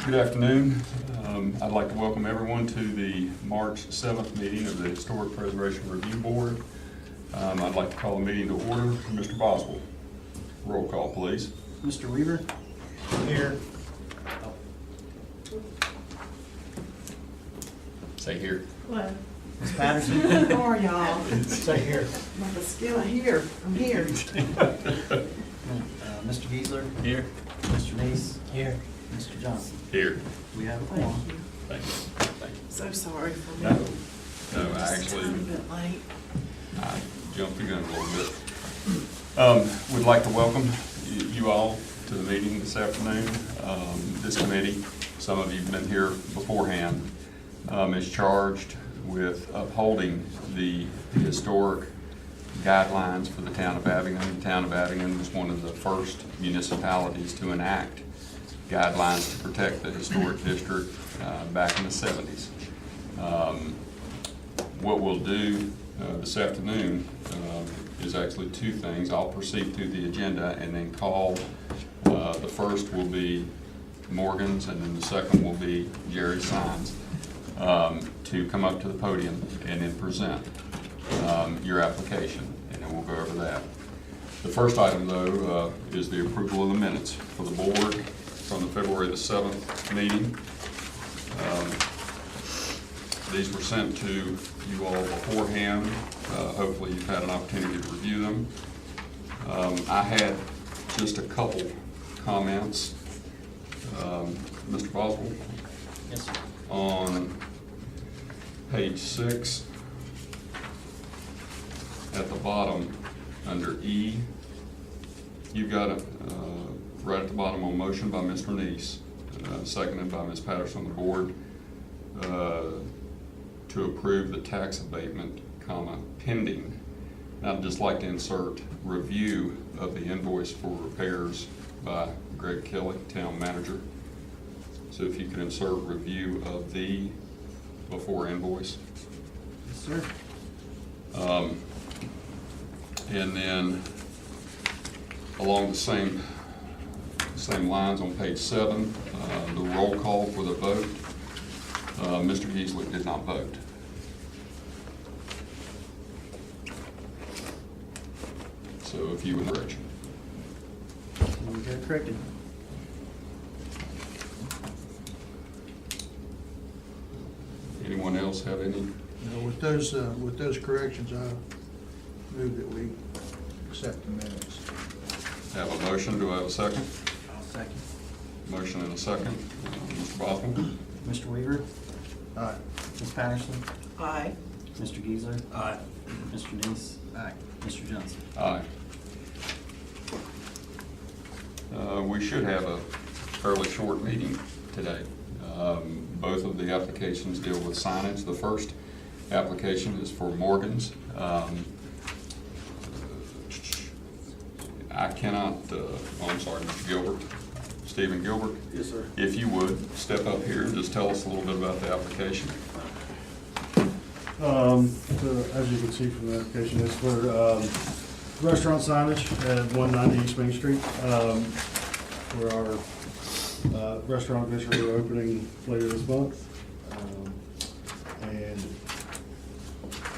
Good afternoon. I'd like to welcome everyone to the March 7th meeting of the Historic Preservation Review Board. I'd like to call the meeting to order. Mr. Boswell, roll call, please. Mr. Weaver? Here. Say here. Hello. Ms. Patterson? How are y'all? Say here. I'm still here. I'm here. Mr. Giesler? Here. Mr. Neese? Here. Mr. Johnson? Here. We have a Thank quorum. you. Thank you. Thank you. So sorry for No, me. no, I Just actually, a bit late. I jumped the gun a little bit. Would like to welcome you all to the meeting this afternoon. This committee, some of you have been here beforehand, is charged with upholding the historic guidelines for the town of Abingdon. The town of Abingdon was one of the first municipalities to enact guidelines to protect the historic district back in the 70s. What we'll do this afternoon is actually two things. I'll proceed through the agenda and then call, the first will be Morgan's and then the second will be Jerry Sines to come up to the podium and then present your application, and then we'll go over that. The first item, though, is the approval of the minutes for the board from the February the 7th meeting. These were sent to you all beforehand. Hopefully you've had an opportunity to review them. I had just a couple comments. Mr. Boswell? Yes, sir. On page 6, at the bottom, under E, you've got a, right at the bottom, a motion by Mr. Neese, seconded by Ms. Patterson on the board, to approve the tax abatement, pending. And I'd just like to insert review of the invoice for repairs by Greg Kelly, town manager. So if you could insert review of the before invoice. Yes, sir. And then along the same lines on page 7, the roll call for the vote. Mr. Giesler did not vote. So if you would correction. We got it corrected. Anyone else have any? No, with those corrections, I move that we accept the minutes. Have a motion, do I have a second? I'll second. Motion and a second. Mr. Boswell? Mr. Weaver? Aye. Ms. Patterson? Aye. Mr. Giesler? Aye. Mr. Neese? Aye. Mr. Johnson? Aye. We should have a fairly short meeting today. Both of the applications deal with signage. The first application is for Morgan's. I cannot, I'm sorry, Mr. Gilbert, Stephen Gilbert. Yes, sir. If you would, step up here and just tell us a little bit about the application. So as you can see from the application, it's for restaurant signage at 190 East Main Street. For our restaurant venture we're opening later this month. And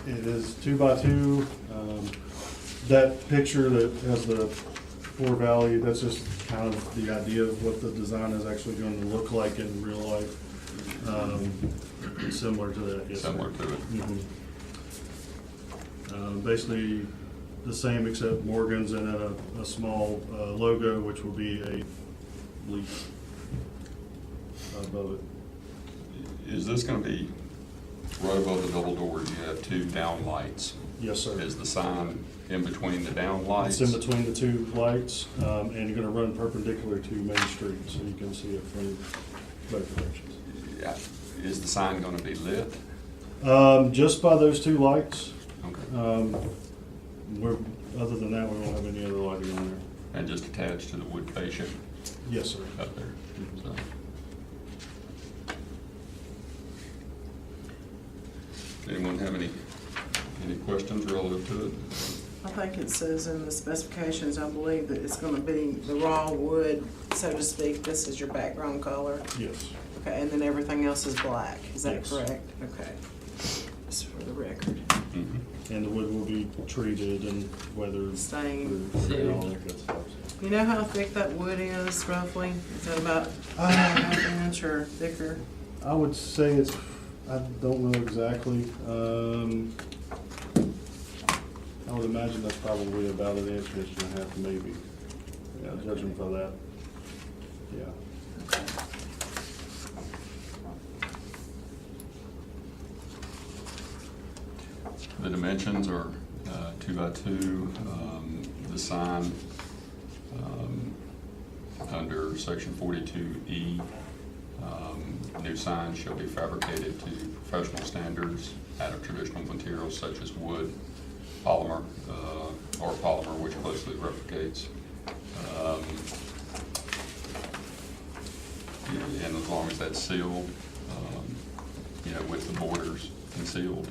it is 2x2. That picture that has the four valley, that's just kind of the idea of what the design is actually going to look like in real life. Similar to that, yes. Similar to it. Basically the same except Morgan's and then a small logo, which will be a leaf above it. Is this going to be right above the double doors? You have two down lights. Yes, sir. Is the sign in between the down lights? It's in between the two lights, and you're going to run perpendicular to Main Street, so you can see it from both directions. Yeah. Is the sign going to be lit? Just by those two lights. Okay. Other than that, we won't have any other lighting on there. And just attached to the wood fascia Yes, sir. up there. So. Anyone have any questions relative to it? I think it says in the specifications, I believe, that it's gonna be the raw wood so to speak, this is your background color? Yes. Okay, and then everything else is black, is that Yes. correct? Okay. Just for the record. Mhm. And the wood will be treated and weathered. Stained. proof, and all that good stuff. You know how thick that wood is roughly? Is that about half an inch or thicker? I would say it's, I don't know exactly. I would imagine that's probably about an inch and a half, maybe. Yeah, judging by that. Yeah. The dimensions are 2 by 2. The sign under section 42E, new signs shall be fabricated to professional standards out of traditional materials such as wood, polymer, or polymer which closely replicates. And as long as that's sealed, with the borders concealed.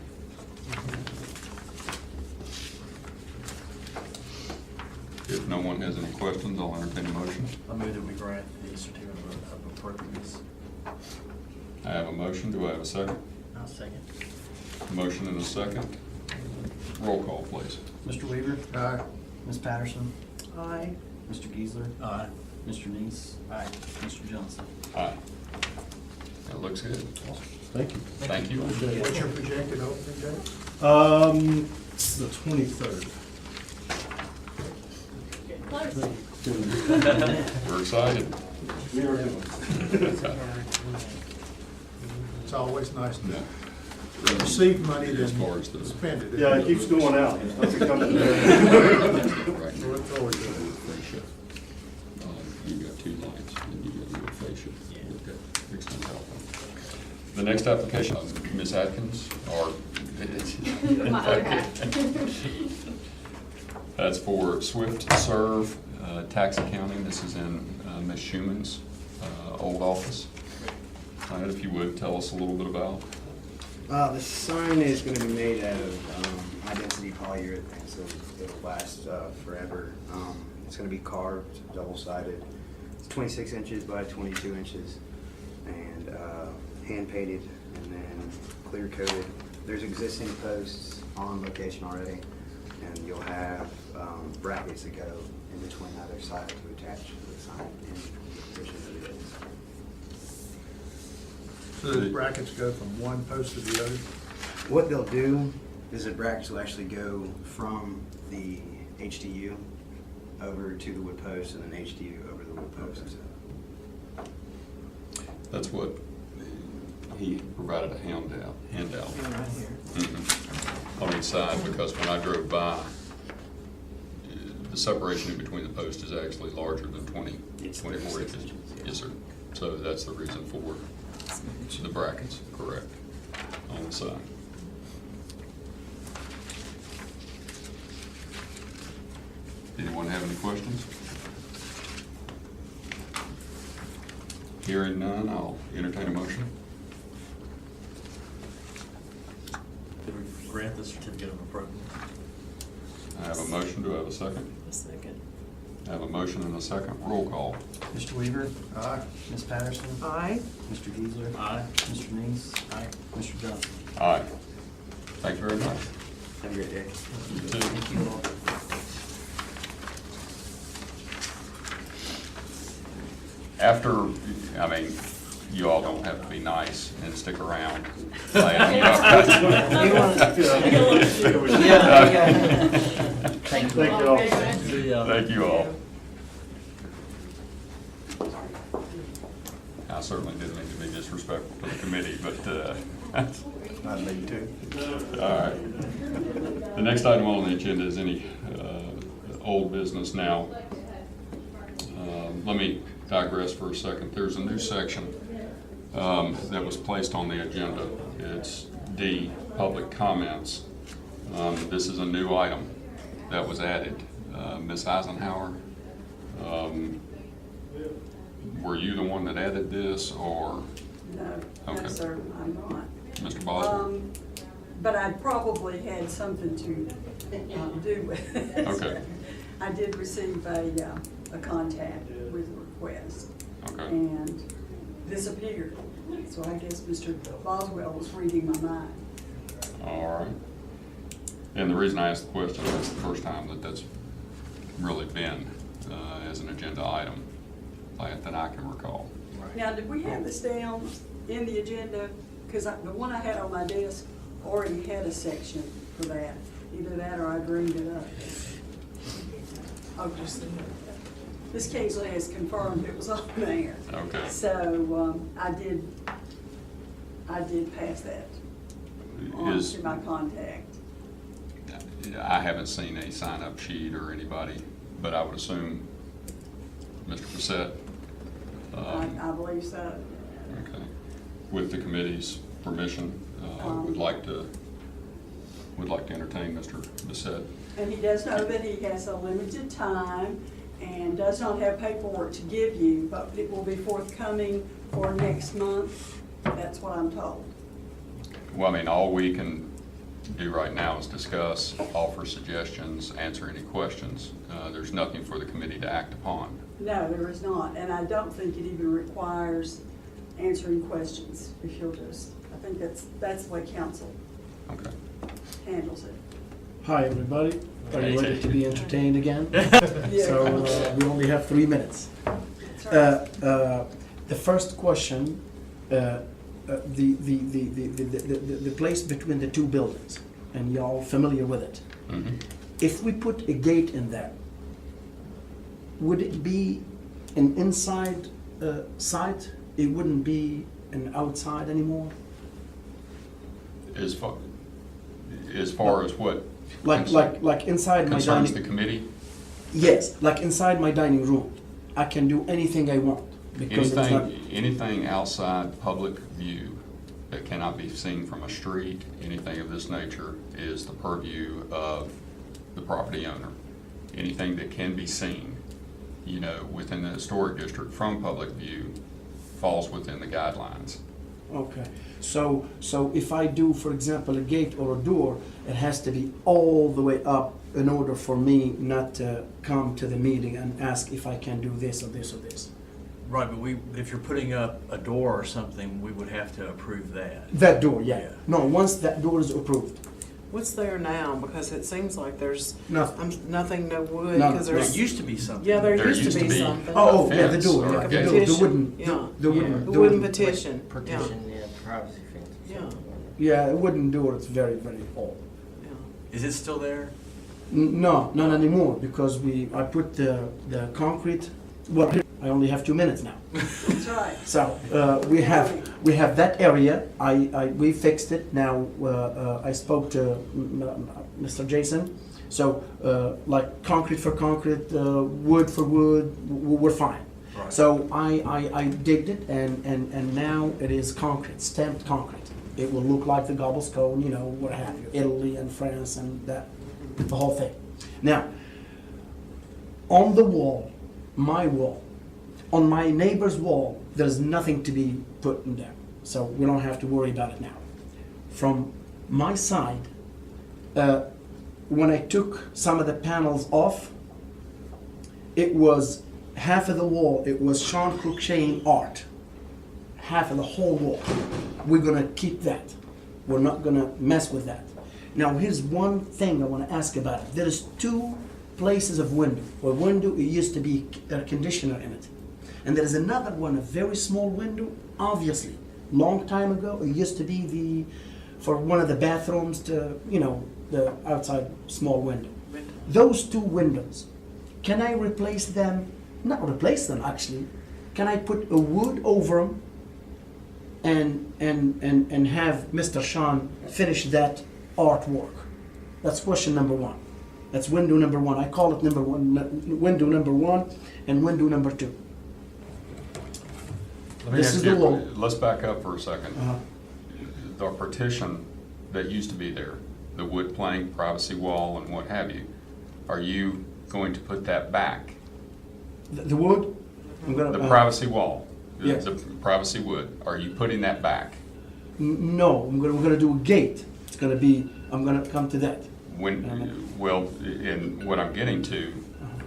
If no one has any questions, I'll entertain a motion. I move that we grant the certificate of appropriateness. I have a motion. Do I have a second? I'll second. Motion and a second. Roll call, please. Mr. Weaver? Aye. Ms. Patterson? Aye. Mr. Geisler? Aye. Mr. Neese? Aye. Mr. Johnson? Aye. That looks good. Thank you. Thank you. What's your projected opening date? The 23rd. We're excited. It's always nice to Yeah. receive money As far than as the. spend it. Yeah, it keeps going out. It doesn't come to the- Right. Look forward to it. Fascia. You got 2 lines, and you got your fascia. Okay. Extend that one. The next application, Ms. Atkins, or. That's for Swift Serve Tax Accounting. This is in Ms. Schumann's old office. If you would, tell us a little bit about. The sign is gonna be made out of high-density polyurethane, so it'll last forever. It's gonna be carved, double-sided. It's 26 inches by 22 inches, and hand-painted, and then clear-coated. There's existing posts on location already, and you'll have brackets that go in between either side to attach to the sign in the position that it is. So those brackets go from one post to the other? What they'll do is the brackets will actually go from the HDU over to the wood post and then HDU over the wood post. That's what he provided a handout. Yeah, right here. On each side, because when I drove by, the separation in between the posts is actually larger than 24 36 inches. inches, yeah. Yes, sir. So that's the reason for the brackets, correct, on the side. Anyone have any questions? Hearing none, I'll entertain a motion. Did we grant the certificate of appropriateness? I have a motion. Do I have a second? A second. I have a motion and a second. Roll call. Mr. Weaver? Aye. Ms. Patterson? Aye. Mr. Geisler? Aye. Mr. Neese? Aye. Mr. Johnson? Aye. Thank you very much. Have a great day. You too. Thank you all. After, you all don't have to be nice and stick around. Thank Thank you all. See ya. Thank you all. I certainly didn't mean to be disrespectful to the committee, but, Not me too. all right. The next item on the agenda is any old business now. Let me digress for a second. There's a new section that was placed on the agenda. It's D, public comments. This is a new item that was added. Ms. Eisenhower, were you the one that added this, or No, Okay. no, sir, I'm not. Mr. Boswell? But I probably had something to do with it. Okay. I did receive a contact with request. Okay. And disappeared. So I guess Mr. Boswell was reading my mind. All right. And the reason I asked the question is it's the first time that that's really been as an agenda item that I can recall. Now, did we have this down in the agenda? Because the one I had on my desk already had a section for that. Either that or I dreamed it up. Oh, just Ms. Kingsley has confirmed it was on there. Okay. So I did pass that on Is, to my contact. I haven't seen a sign-up sheet or anybody, but I would assume Mr. Bissett. I believe so. Okay. With the committee's permission, would like to entertain Mr. Bissett. And he does know that he has a limited time and does not have paperwork to give you, but it will be forthcoming for next month. That's what I'm told. Well, I mean, all we can do right now is discuss, offer suggestions, answer any questions. There's nothing for the committee to act upon. No, there is not, and I don't think it even requires answering questions, if you'll just, I think that's the way council Okay. handles it. Hi, everybody. Are you ready to be entertained again? Yeah. So we only have 3 minutes. That's right. The first question, the place between the two buildings, and y'all familiar with it. Mm-hmm. If we put a gate in there, would it be an inside site? It wouldn't be an outside anymore? As far as what Like inside my concerns the dining. committee? Yes, like inside my dining room, I can do anything I want because it's not. Anything outside public view that cannot be seen from a street, anything of this nature, is the purview of the property owner. Anything that can be seen, within the historic district from public view falls within the guidelines. Okay, so if I do, for example, a gate or a door, it has to be all the way up in order for me not to come to the meeting and ask if I can do this or this or this. Right, but if you're putting up a door or something, we would have to approve that. That door, yeah. Yeah. No, once that door is approved. What's there now? Because it seems like there's Nothing. nothing, no wood, No, because There there's. used to be something. Yeah, there There used to be a something. Oh, yeah, the fence door, or yeah, a the gate. door, the Petition, wooden, yeah. the wooden. The the wooden wooden- petition, yeah, Partition, yeah, privacy fence. Yeah. Yeah, a wooden door, it's very, very old. yeah. Is it still there? No, not anymore, because I put the concrete, well, I only have 2 minutes now. That's right. So, we have that area, we fixed it, now, I spoke to Mr. Jason, so, like concrete for concrete, wood for wood, we're fine. Right. So I digged it and now it is concrete, stamped concrete. It will look like the Gobblestone, what have you, Italy and France and that, the whole thing. Now, on the wall, my wall, on my neighbor's wall, there's nothing to be put in there. So we don't have to worry about it now. From my side, when I took some of the panels off, it was half of the wall, it was Sean Cruikshank art. Half of the whole wall. We're gonna keep that. We're not gonna mess with that. Now here's one thing I wanna ask about it. There's 2 places of window. Where window, it used to be air conditioner in it. And there's another one, a very small window, obviously. Long time ago, it used to be for one of the bathrooms to, the outside small window. Those 2 windows, can I replace them? Not replace them, actually. Can I put a wood over them and have Mr. Sean finish that artwork? That's question number 1. That's window number 1. I call it window number 1 and window number 2. Let me This ask is the you, wall. let's back up for a second. Uh-huh. The partition that used to be there, the wood plank, privacy wall, and what have you, are you going to put that back? The wood? I'm gonna, The privacy wall, yes. the privacy wood, are you putting that back? No, we're gonna do a gate. It's gonna be, I'm gonna come to that. When, well, in what I'm getting to,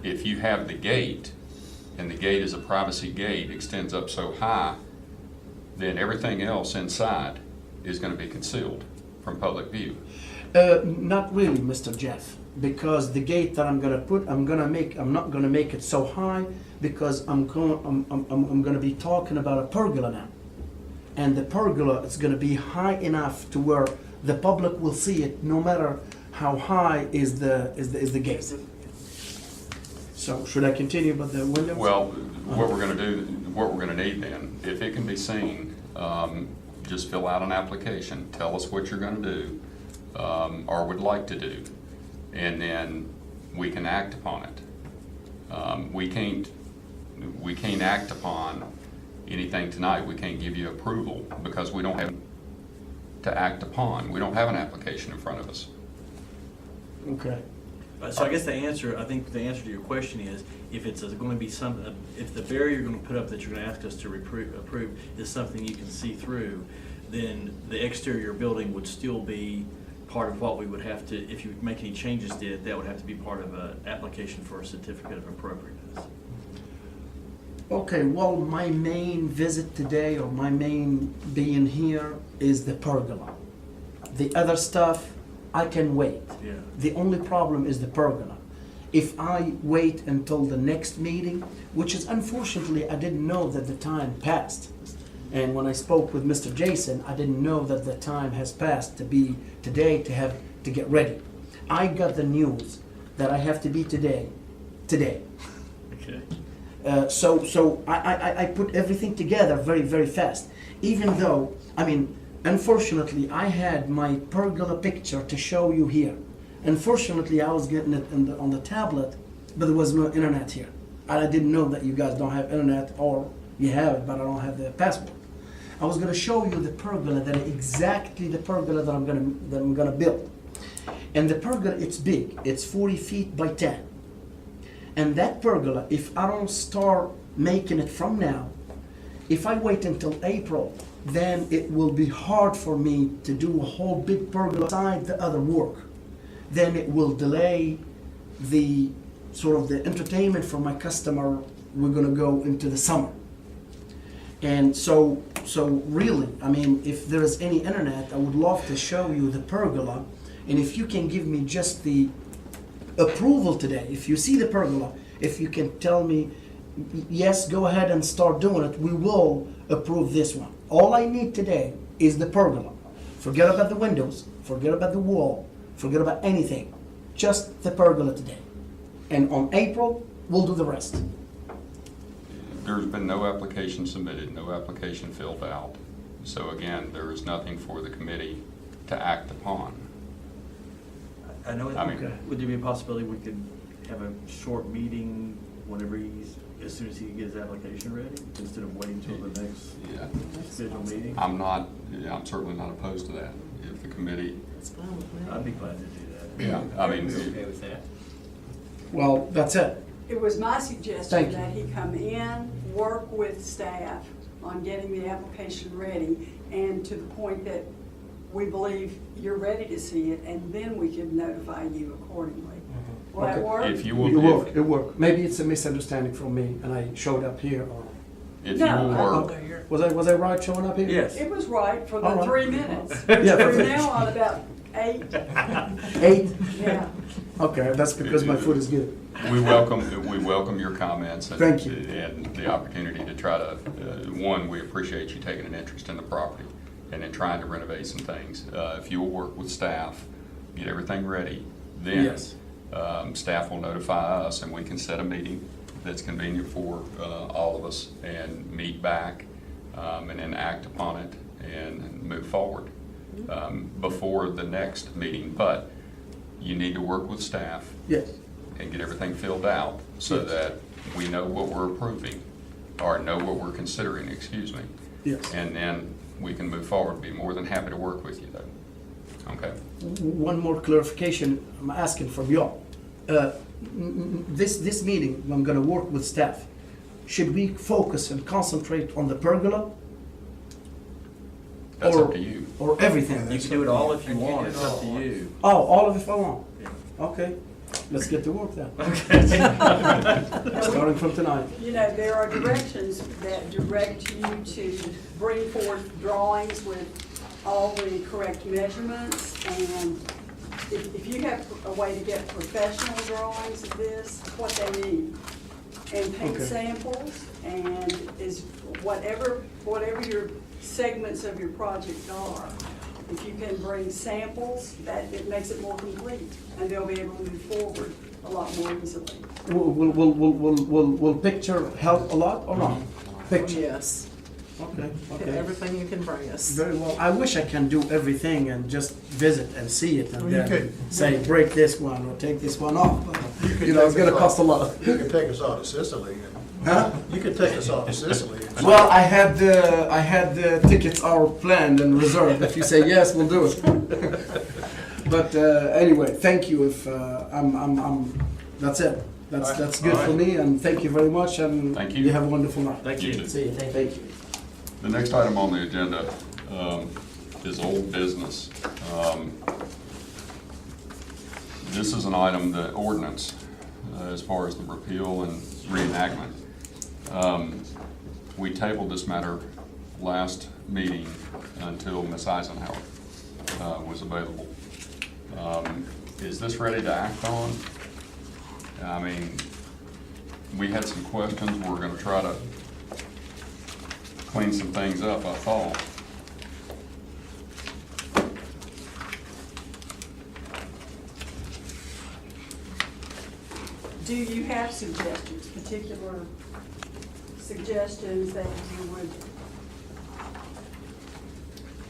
if you have the gate, and the gate is a privacy gate, extends up so high, then everything else inside is gonna be concealed from public view. Not really, Mr. Jeff, because the gate that I'm not gonna make it so high, because I'm gonna be talking about a pergola now. And the pergola is gonna be high enough to where the public will see it, no matter how high is the gate. So should I continue about the windows? Well, what we're gonna need then, if it can be seen, just fill out an application, tell us what you're gonna do, or would like to do, and then we can act upon it. We can't act upon anything tonight. We can't give you approval because we don't have to act upon. We don't have an application in front of us. Okay. So I guess I think the answer to your question is, if it's going to be if the barrier you're going to put up that you're going to ask us to approve is something you can see through, then the exterior building would still be part of what we would have to, if you make any changes to it, that would have to be part of an application for a certificate of appropriateness. Okay, well, my main visit today, or my main being here, is the pergola. The other stuff, I can wait. Yeah. The only problem is the pergola. If I wait until the next meeting, which is unfortunately, I didn't know that the time passed. And when I spoke with Mr. Jason, I didn't know that the time has passed to be today to get ready. I got the news that I have to be today. Okay. So I put everything together very, very fast. Even though, unfortunately, I had my pergola picture to show you here. Unfortunately, I was getting it on the tablet, but there was no internet here. I didn't know that you guys don't have internet, or you have it, but I don't have the password. I was going to show you the pergola, that exactly the pergola that I'm gonna build. And the pergola, it's big. It's 40 feet by 10. And that pergola, if I don't start making it from now, if I wait until April, then it will be hard for me to do a whole big pergola beside the other work. Then it will delay the sort of the entertainment for my customer. We're gonna go into the summer. And so really, if there is any internet, I would love to show you the pergola. And if you can give me just the approval today, if you see the pergola, if you can tell me, yes, go ahead and start doing it, we will approve this one. All I need today is the pergola. Forget about the windows, forget about the wall, forget about anything. Just the pergola today. And on April, we'll do the rest. There's been no application submitted, no application filled out. So again, there is nothing for the committee to act upon. I know. Okay. Would there be a possibility we could have a short meeting whenever as soon as he gets his application ready, instead of waiting till the next scheduled meeting? I'm certainly not opposed to that. If the committee, It's fine with me. I'd be glad to do that. yeah, Okay with that? Well, that's it. It was my suggestion Thank you. that he come in, work with staff on getting the application ready, and to the point that we believe you're ready to see it, and then we can notify you accordingly. Will that Okay. work? if you It will, worked, it worked. Maybe it's a misunderstanding from me and I showed up here, or if you No, will I work, was I right showing up here? Yes. It was right for All the right. 3 minutes. Yeah, We're perfect. now on about 8, 8? yeah. Okay, that's because my food is good. we welcome your comments. And, Thank you. And the opportunity to try to, one, we appreciate you taking an interest in the property and then trying to renovate some things. If you will work with staff, get everything ready, then Yes. Staff will notify us and we can set a meeting that's convenient for all of us and meet back and then act upon it and move forward before the next meeting. But you need to work with staff Yes. and get everything filled out so Yes. that we know what we're approving, or know what we're considering, excuse me. Yes. And then we can move forward. Be more than happy to work with you though. Okay? One more clarification I'm asking from y'all. This meeting, I'm gonna work with staff. Should we focus and concentrate on the pergola? That's or, up to you. Or everything? You can do it all if you want, it's up to you. Oh, all of it if I want? Yeah. Okay. let's get to work then. Okay. Starting from tonight. You know, there are directions that direct you to bring forth drawings with all the correct measurements, and if you have a way to get professional drawings of this, what they need, and paint Okay. samples, and is whatever your segments of your project are, if you can bring samples, that it makes it more complete, and they'll be able to move forward a lot more easily. Will picture help a lot or not? Picture. Yes, Okay, okay. everything you can bring us. Very well. I wish I can do everything and just visit and see it and Well, you then could- say, break this one or take this one off. But, could you know, it's take gonna us cost a off. lot. You could take us off to Sicily. Huh? You could take us off to Sicily. Well, I had the tickets are planned and reserved. If you say yes, we'll do it. But anyway, thank you. If that's it. That's good for me. And thank you very much. And Thank you. you have a wonderful night. Thank You you. too. See you. Thank you. The next item on the agenda is old business. This is an item, the ordinance, as far as the repeal and reenactment. We tabled this matter last meeting until Ms. Eisenhower was available. Is this ready to act on? I mean, we had some questions. We're going to try to clean some things up, I thought. Do you have suggestions, particular suggestions that you would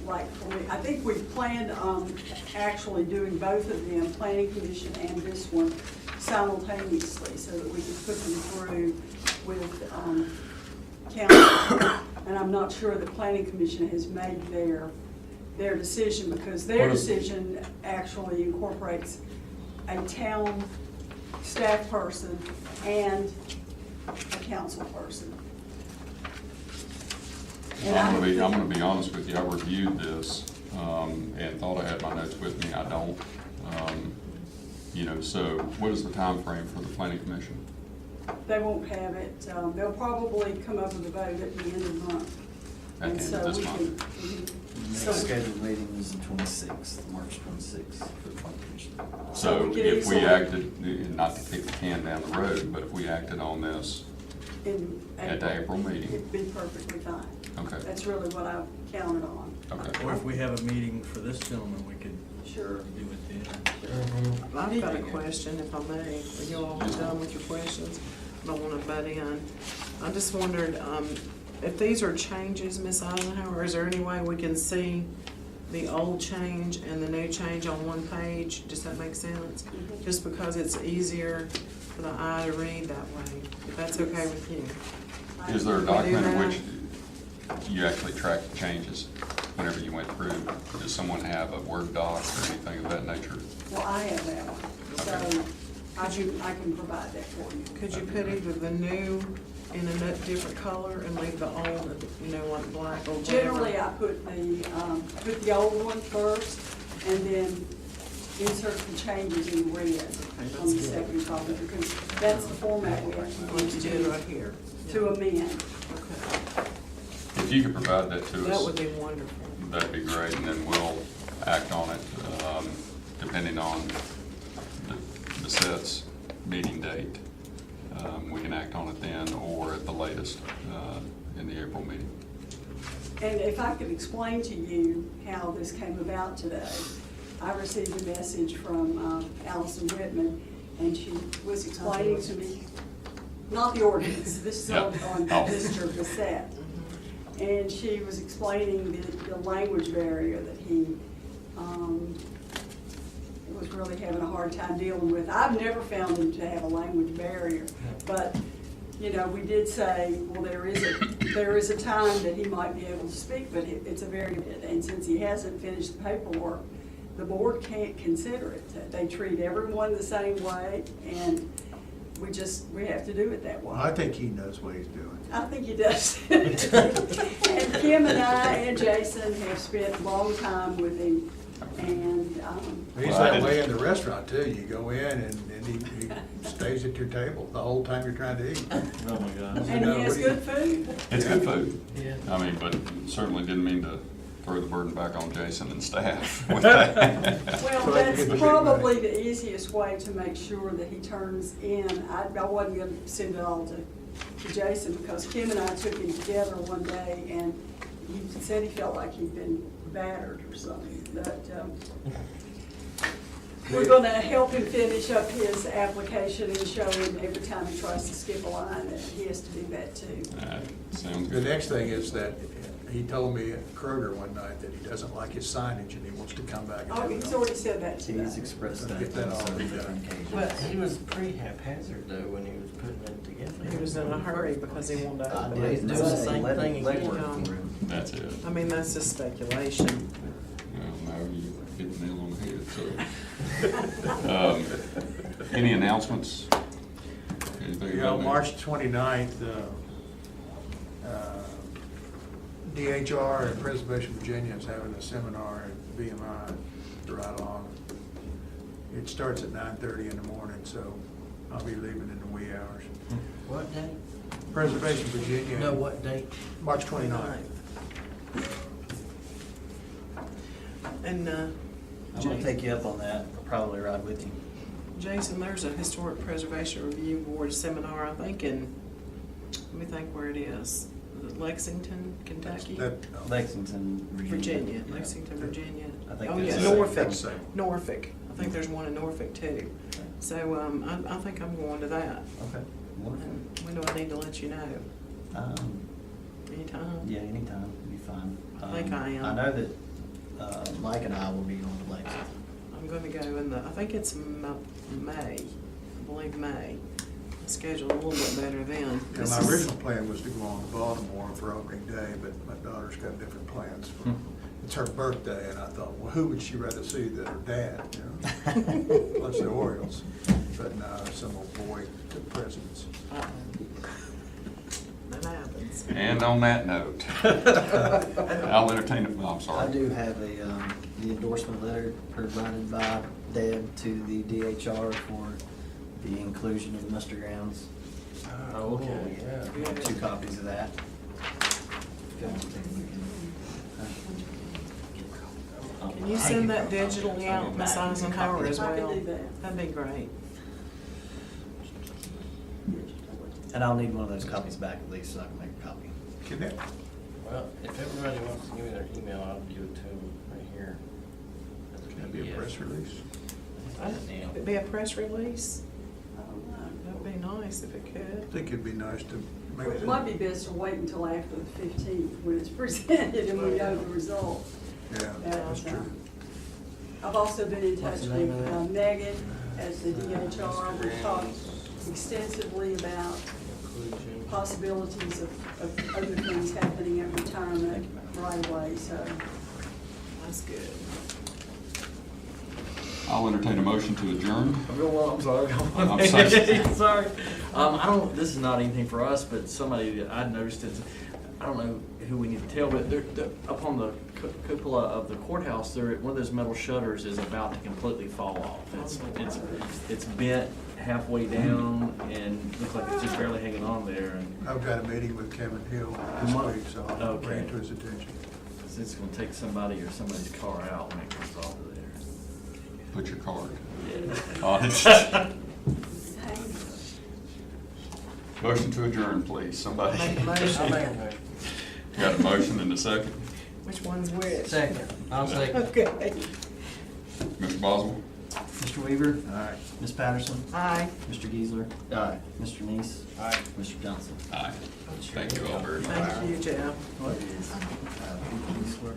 like for me? I think we planned on actually doing both of them, Planning Commission and this one, simultaneously, so that we could put them through with council. And I'm not sure the Planning Commission has made their decision, because their What is- decision actually incorporates a town staff person and a council person. And I'm gonna be honest with you, I reviewed this, and thought I had my notes with me, I don't. You know, so what is the time frame for the planning commission? They won't have it, they'll probably come up with a vote at the end of the month. At And the end so of this we month? can- Next So- scheduled meeting is the 26th, March 26th for the planning commission. So we could if we easily- acted, not to kick the can down the road, but if we acted on this In at the April meeting, It'd be perfectly fine. okay, That's really what I counted on. okay. Or if we have a meeting for this gentleman, we could Sure. do it then. I've got a question, if I may. Are you all done with your questions? I don't want to butt in. I just wondered, if these are changes, Ms. Eisenhower, is there any way we can see the old change and the new change on one page? Does that make sense? Just because it's easier for the eye to read that way, if that's okay with you. Is there a Can we do document in that? which you actually track the changes whenever you went through? Does someone have a Word doc or anything of that nature? Well, I have that one, so I can provide that for you. Could you put either the new in a different color and leave the old, like black or whatever? Generally, I put the old one first, and then insert the changes in red on the second copy, because that's the format we actually Like want you to did do right here. to amend. Okay. If you could provide that to That us, would be wonderful. that'd be great, and then we'll act on it, depending on the set's meeting date. We can act on it then, or at the latest, in the April meeting. And if I could explain to you how this came about today, I received a message from Allison Whitman, and she was explaining to me, not the ordinance, this is on Oh. Mr. Bissett. And she was explaining the language barrier that he was really having a hard time dealing with. I've never found him to have a language barrier, but, you know, we did say, well, there is a time that he might be able to speak, but it's a very, and since he hasn't finished the paperwork, the board can't consider it. They treat everyone the same way, and we have to do it that way. I think he knows what he's doing. I think he does. And Kim and I and Jason have spent a long time with him And, He's Well, I that didn't- way in the restaurant too. You go in and he stays at your table the whole time you're trying to eat. Oh, my gosh. and he has good food. It's good food. Yeah. I mean, but certainly didn't mean to throw the burden back on Jason and staff with that. Well, that's probably the easiest way to make sure that he turns in. I wasn't gonna send it all to Jason, because Kim and I took him together one day, and he said he felt like he'd been battered or something, but, we're gonna help him finish up his application and show him every time he tries to skip a line that he has to do that too. Sounds The good. next thing is that he told me at Kroger one night that he doesn't like his signage and he wants to come back and Oh, have it he's on. already said that today. He's expressed that Get that on all several redone. different occasions. But he was pretty haphazard though when he was putting it together. He was in a hurry because he wanted to I open did it. do the same thing Let again. work for him. That's it. I mean, that's just speculation. Well, no, you hit the nail on the head, so. Any announcements? Anything Yeah, about me? March 29th, DHR and Preservation Virginia is having a seminar at BMI to ride along. It starts at 9:30 in the morning, so I'll be leaving in the wee hours. What date? Preservation Virginia. No, what date? March 29th. And, I'm gonna take you up on that. I'll probably ride with you. Jason, there's a Historic Preservation Review Board seminar, I think, in, let me think where it is. Is it Lexington, Kentucky? Lexington, Virginia, Yeah. Lexington, Virginia. I think Oh, that's yeah, the same. Norfolk, That's the same. Norfolk. I think there's one in Norfolk too. So, I think I'm going to that. Okay, wonderful. And when do I need to let you know? Anytime? Yeah, anytime, you'll be fine. I think I am. I know that Mike and I will be going to Lexington. I'm gonna go in the, I think it's May, I believe May. Scheduled a little bit better then. And This my is- original plan was to go on to Baltimore for opening day, but my daughter's got different plans. It's her birthday, and I thought, well, who would she rather see than her dad, you know? Plus the Orioles. But no, some old boy took precedence. Uh-oh. That happens. And on that note, I'll entertain it, I'm sorry. I do have the endorsement letter provided by Deb to the DHR for the inclusion of muster grounds. Oh, okay. Yeah. We have 2 copies of that. Can you send that digitally out, Miss Eisenhower, as I can well? do that. That'd be great. And I'll need one of those copies back at least so I can make a copy. Can that, Well, if everybody wants to give me their email, I'll give it to them right here. can that be a press release? Could it be a press release? I don't know. That'd be nice if it I could. think it'd be nice to make It might be best to wait until after the 15th when it's presented and we know the result. Yeah, that's true. I've also been in touch What's the name with of that? Megan at the DHR. We've talked extensively about possibilities of other things happening at retirement right away, so. That's good. I'll entertain a motion to adjourn. I'm sorry. I'm sorry. Sorry. I don't, this is not anything for us, but somebody that I noticed is, I don't know who we need to tell, but they're up on the cupola of the courthouse, one of those metal shutters is about to completely fall off. It's bent halfway down and looks like it's just barely hanging on there, and I've got a meeting with Kevin Hill this week, so I'll bring it to his attention. it's gonna take somebody or somebody's car out when it comes off of there. Put your card Yeah. on it. Motion to adjourn, please, somebody. Make a I'll motion. make a motion. Got a motion and a second. Which one's which? Second, I'll second. Okay. Mr. Boswell? Mr. Weaver? All right. Ms. Patterson? Aye. Mr. Geisler? Aye. Mr. Neese? Aye. Mr. Johnson? Aye. Thank you all very much. Thank you, Jeff. What is? Geisler?